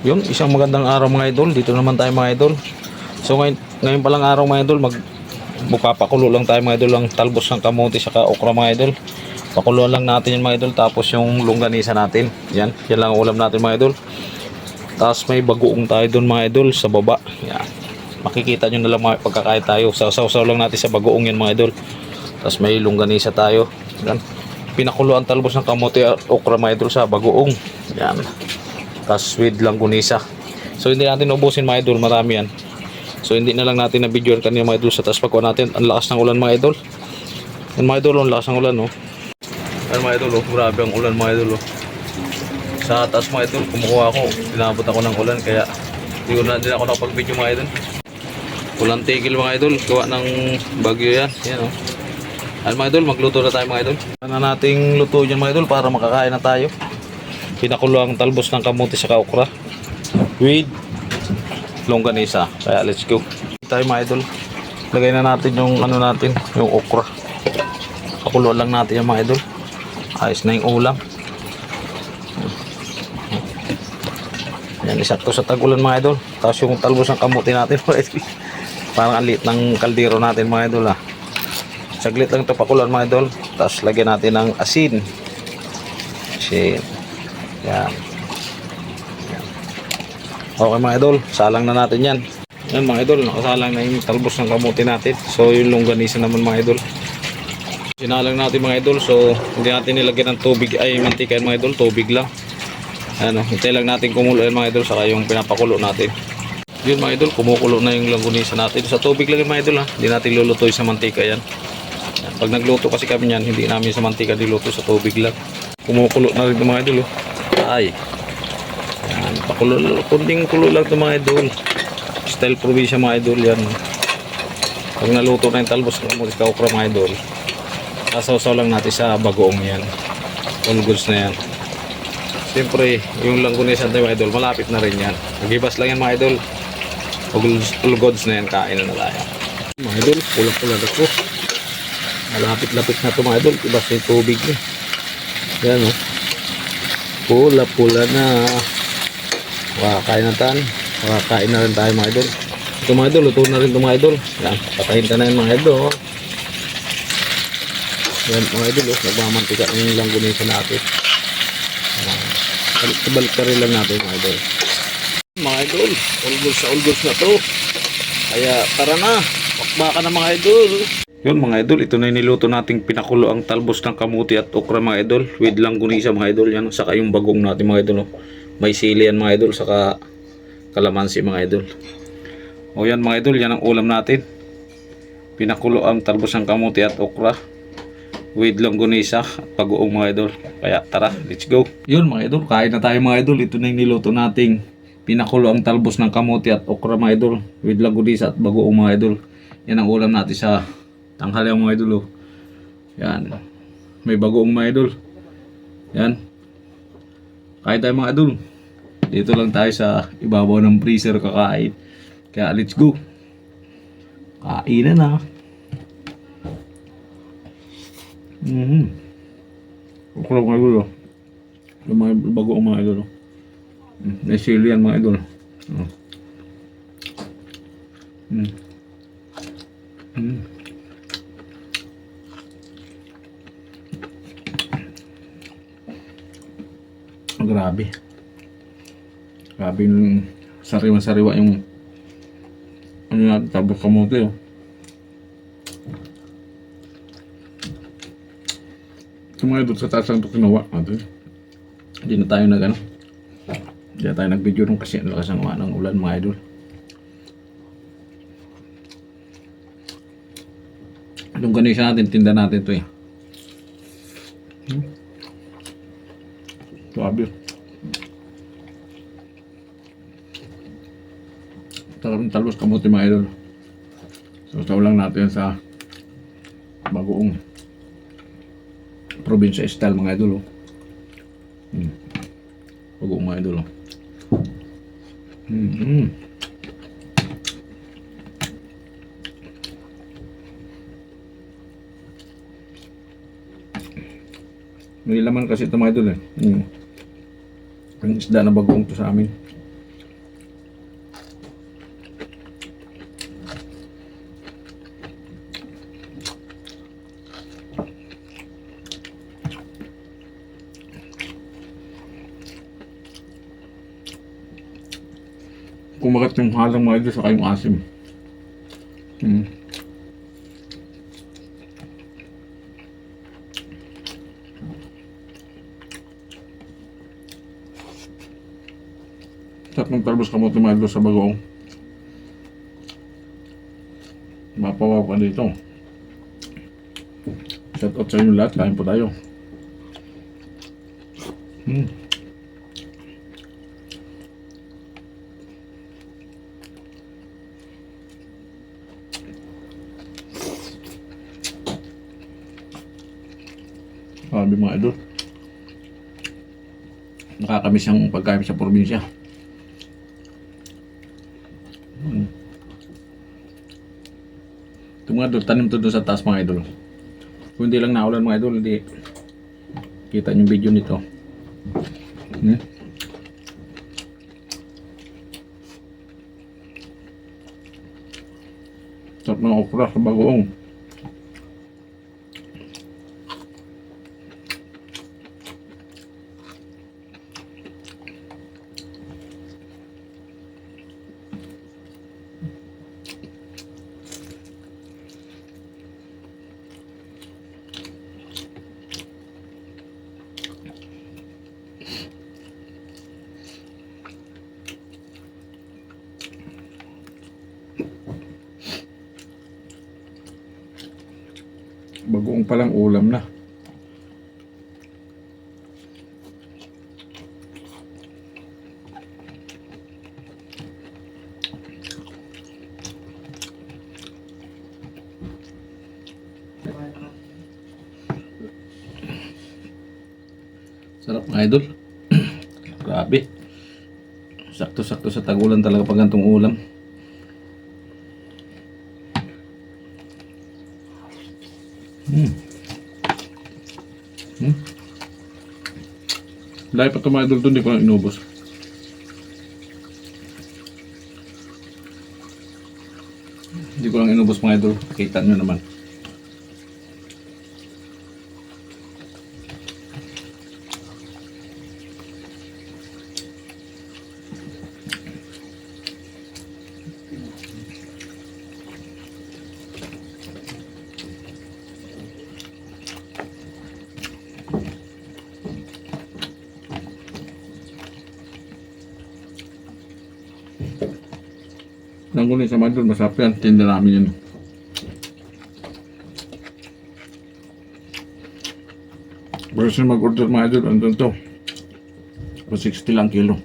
Yun, isang magandang araw mga idol. Dito naman tayo mga idol. So ngayon palang araw mga idol, magpapakulo lang tayo mga idol ang talbos ng kamote saka okra mga idol. Pakuluan lang natin yung mga idol, tapos yung longganisa natin. Yan lang ang ulam natin mga idol. Tapos may bagoong tayo doon mga idol sa baba. Yan. Makikita nyo na lang mga pagkakain tayo. Sausaw lang natin sa bagoong yan mga idol. Tapos may longganisa tayo. Yan. Pinakulo ang talbos ng kamote at okra mga idol sa bagoong. Yan. Tapos with langgunisa. So hindi natin ubusin mga idol, marami yan. So hindi na lang natin na video kanina mga idol sa taas pagkuha natin. Ang lakas ng ulan mga idol. Yan mga idol, ang lakas ng ulan oh. Yan mga idol oh, grabe ang ulan mga idol oh. Sa taas mga idol, kumukuha ako, tinabot ako ng ulan kaya hindi ko na din ako nakapag video mga idol. Ulan tigil mga idol, gawa ng bagyo yan. Yan oh. Yan mga idol, magluto na tayo mga idol. Ano nating luto dyan mga idol para makakain na tayo. Pinakulo ang talbos ng kamote sa okra with longganisa. Kaya let's go. Tayo mga idol. Lagay na natin yung ano natin, yung okra. Pakulo lang natin yung mga idol. Ayos na yung ulam. Yan, isakto sa tag-ulan mga idol. Tapos yung talbos ng kamote natin mga idol. Parang ang liit ng kaldero natin mga idol ha. Saglit lang ito pakulan mga idol. Tapos lagyan natin ng asin. Asin. Yan. Yan. Okay mga idol, salang na natin yan. Yan mga idol, nakasalang na yung talbos ng kamote natin. So yung longganisa naman mga idol, sinalang natin mga idol. So hindi natin nilagyan ng tubig ay mantika yan mga idol, tubig lang. Ano, hintay lang natin kumulo yan mga idol, saka yung pinapakulo natin. Yun mga idol, kumukulo na yung langgunisa natin. Sa tubig lang yung mga idol ha, hindi natin lulutoy sa mantika yan. Yan. Pag nagluto kasi kami yan, hindi namin sa mantika niluto, sa tubig lang. Kumukulo na rin yung mga idol oh. Ay, yan, pakulo, kunting kulo lang ito mga idol. Style probinsya mga idol yan. Pag naluto na yung talbos ng kamote sa okra mga idol, sasaw lang natin sa bagoong yan. All goods na yan. Siyempre yung langgunisa natin mga idol, malapit na rin yan. Magibas lang yan mga idol. All goods na yan, kain na tayo mga idol. Pulang-pula na po, malapit-lapit na ito mga idol. Ibas na yung tubig niya. Yan o, pula-pula na. Kain na tayo. Kain na rin tayo mga idol. Ito mga idol, luto na rin ito mga idol. Yan, patayin na yan mga idol. Yan mga idol, nagmamantika na yung langgunisa natin. Balik ka rin lang natin mga idol. Mga idol, all goods na to. Kaya tara na, pakbaka na mga idol. Yun mga idol, ito na yung niluto nating pinakulo ang talbos ng kamuti at okra mga idol with langgunisa mga idol. Yan, saka yung bagong natin mga idol. May sili yan mga idol, saka kalamansi mga idol. O yan mga idol, yan ang ulam natin. Pinakulo ang talbos ng kamuti at okra with langgunisa at bagoong mga idol. Kaya tara, let's go. Yun mga idol, kain na tayo mga idol. Ito na yung niluto nating pinakulo ang talbos ng kamote at okra mga idol with langgunisa at bagoong mga idol. Yan ang ulam natin sa tanghali mga idol oh. Yan, may bagoong mga idol. Yan, kain tayo mga idol. Dito lang tayo sa ibabaw ng freezer kakain. Kaya let's go. Kain na. Okra mga idol oh. Yung mga bagoong mga idol oh. May sili yan mga idol oh. Grabe yung sariwa-sariwa yung ano natin, talbos kamote oh. Ito mga idol, sa taas lang ito kinuha natin. Hindi na tayo hindi na tayo nag video nung kasi ang lakas ng ulan mga idol. Itong ganisa natin, tinda natin ito eh. Sabi talagang talbos kamote mga idol. So lang natin sa bagoong probinsya style mga idol oh. Bagoong mga idol oh. May laman kasi ito mga idol eh. Ang isda na bagoong to sa amin. Kumagat yung halang mga idol saka yung asim. Sarap ng talbos kamote mga idol sa bagoong. Mapawaw ka dito. Shout out sa inyo lahat. Kain po tayo. Sabi mga idol, nakakamiss ang pagkain sa probinsya. Ito mga idol, tanim to doon sa taas mga idol. Kung hindi lang naulan mga idol, hindi kita yung video nito. Sarap ng okra sa bagoong. Bagoong palang ulam na. Sarap mga idol. Grabe. Sakto-sakto sa tagulan talaga pag gantong ulam. Dahil pa ito mga idol doon, di ko lang inubos. Hindi ko lang inubos mga idol. Kita nyo naman. Nanggunin sa mga idol, masarap yan. Tinda namin yan. Version mag-order mga idol, andun to. 60 lang kilo.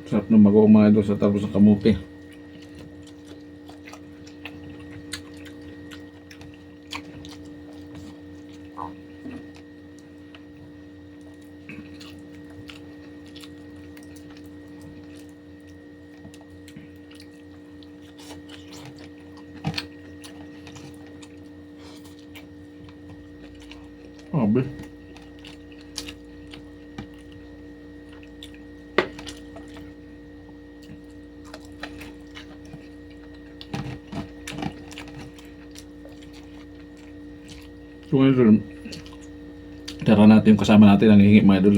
Sarap ng bagoong mga idol sa talbos ng kamote. Abe. So ngayon, tara natin yung kasama natin ang hihingi mga idol.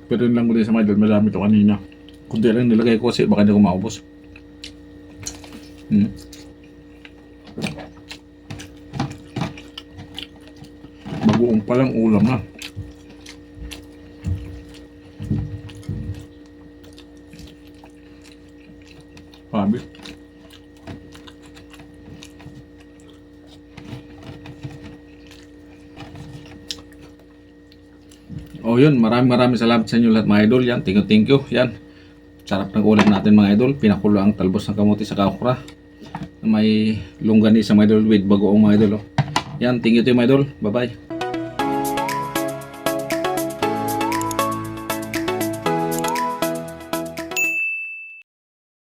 Pero yun lang muli sa mga idol, marami ito kanina. Kundi lang nilagay ko kasi baka hindi ko maubos. Bagoong palang ulam na. Sabi. Oh yun, maraming salamat sa inyo lahat mga idol. Yan, thank you. Yan, sarap ng ulam natin mga idol. Pinakulo ang talbos ng kamote sa okra na may longganisa mga idol with bagoong mga idol. Yan, thank you mga idol. Bye bye.